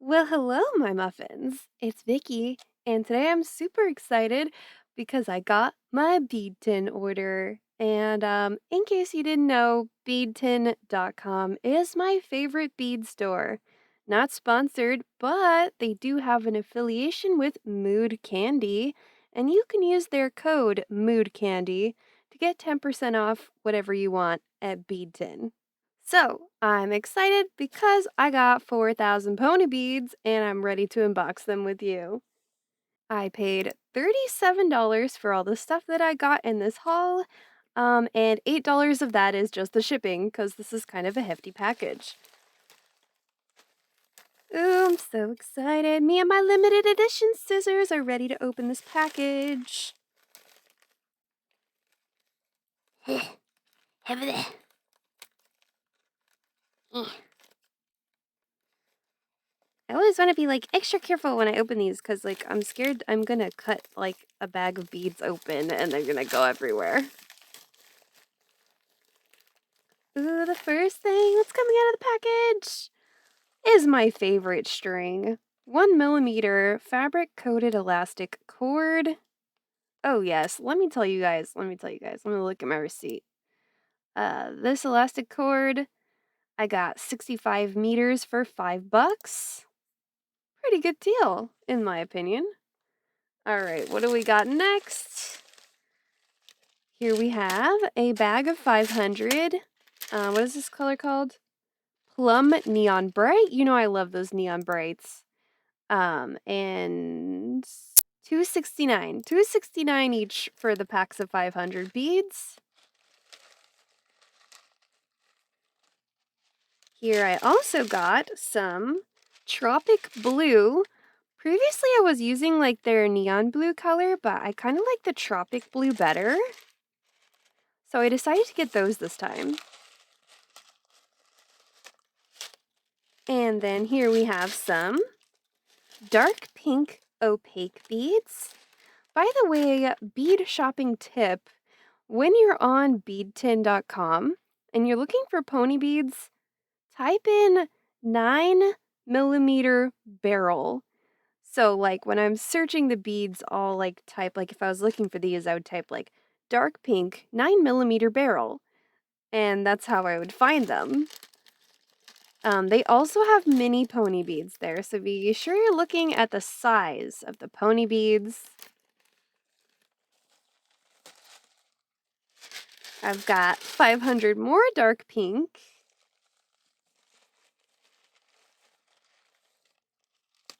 Well, hello, my muffins. It's Vicky, and today I'm super excited because I got my Beadtin order. And in case you didn't know, Beadtin.com is my favorite bead store. Not sponsored, but they do have an affiliation with Mood Candy, and you can use their code Mood Candy to get 10% off whatever you want at Beadtin. So, I'm excited because I got 4,000 pony beads and I'm ready to unbox them with you. I paid $37 for all the stuff that I got in this haul, and $8 of that is just the shipping because this is kind of a hefty package. Ooh, I'm so excited. Me and my limited edition scissors are ready to open this package. Have it. I always want to be like extra careful when I open these because like I'm scared I'm gonna cut like a bag of beads open and they're gonna go everywhere. Ooh, the first thing that's coming out of the package is my favorite string. 1 millimeter fabric coated elastic cord. Oh yes, let me tell you guys. Let me look at my receipt. This elastic cord, I got 65 meters for $5. Pretty good deal, in my opinion. All right, what do we got next? Here we have a bag of 500. What is this color called? Plum Neon Bright. You know I love those neon brights. And 269. 269 each for the packs of 500 beads. Here I also got some Tropic Blue. Previously I was using like their neon blue color, but I kind of like the Tropic Blue better. So I decided to get those this time. And then here we have some dark pink opaque beads. By the way, bead shopping tip, when you're on beadtin.com and you're looking for pony beads, type in 9 millimeter barrel. So like when I'm searching the beads, I'll like type, like if I was looking for these, I would type like dark pink 9 millimeter barrel. And that's how I would find them. They also have mini pony beads there, so be sure you're looking at the size of the pony beads. I've got 500 more dark pink.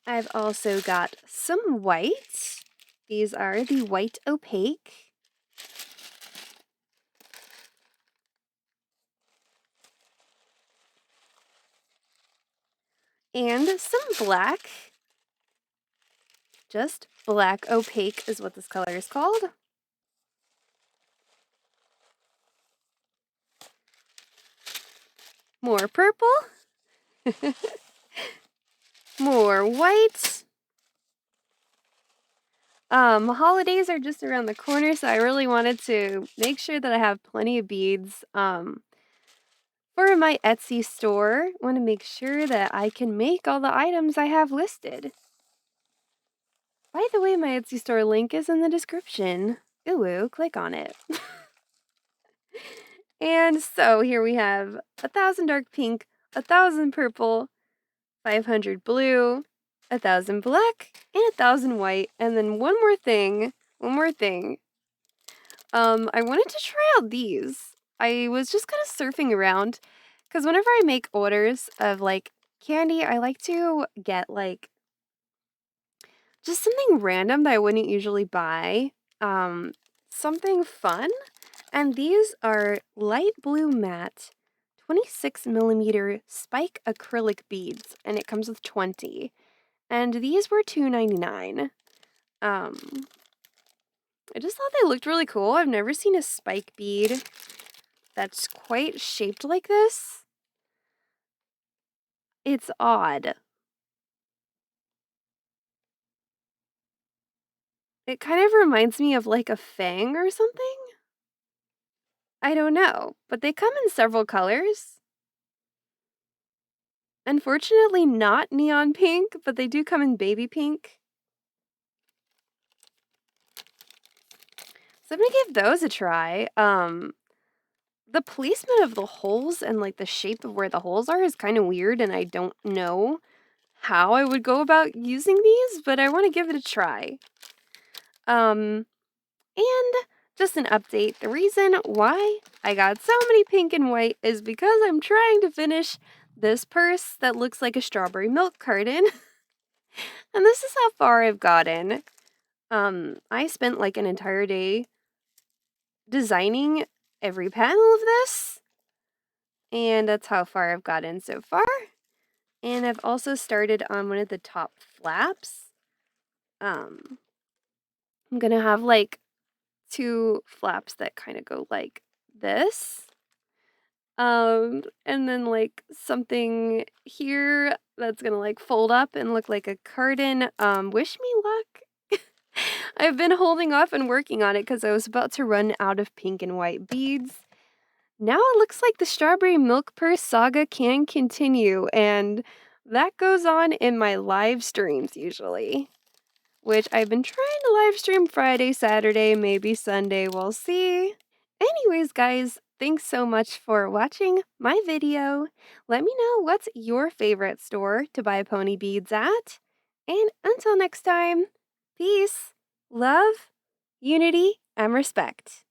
I've also got some white. These are the white opaque. And some black. Just black opaque is what this color is called. More purple. More white. Holidays are just around the corner, so I really wanted to make sure that I have plenty of beads. For my Etsy store, I want to make sure that I can make all the items I have listed. By the way, my Etsy store link is in the description. Ooh, click on it. And so here we have 1,000 dark pink, 1,000 purple, 500 blue, 1,000 black, and 1,000 white. And then one more thing. I wanted to try out these. I was just kind of surfing around because whenever I make orders of like candy, I like to get like just something random that I wouldn't usually buy. Something fun. And these are light blue matte 26 millimeter spike acrylic beads, and it comes with 20. And these were $2.99. I just thought they looked really cool. I've never seen a spike bead that's quite shaped like this. It's odd. It kind of reminds me of like a fang or something. I don't know, but they come in several colors. Unfortunately, not neon pink, but they do come in baby pink. So I'm gonna give those a try. The placement of the holes and like the shape of where the holes are is kind of weird, and I don't know how I would go about using these, but I want to give it a try. And just an update, the reason why I got so many pink and white is because I'm trying to finish this purse that looks like a strawberry milk carton. And this is how far I've gotten. I spent like an entire day designing every panel of this, and that's how far I've gotten so far. And I've also started on one of the top flaps. I'm gonna have like two flaps that kind of go like this. And then like something here that's gonna like fold up and look like a carton. Wish me luck. I've been holding off and working on it because I was about to run out of pink and white beads. Now it looks like the strawberry milk purse saga can continue, and that goes on in my live streams usually, which I've been trying to live stream Friday, Saturday, maybe Sunday, we'll see. Anyways, guys, thanks so much for watching my video. Let me know what's your favorite store to buy pony beads at. And until next time, peace, love, unity, and respect.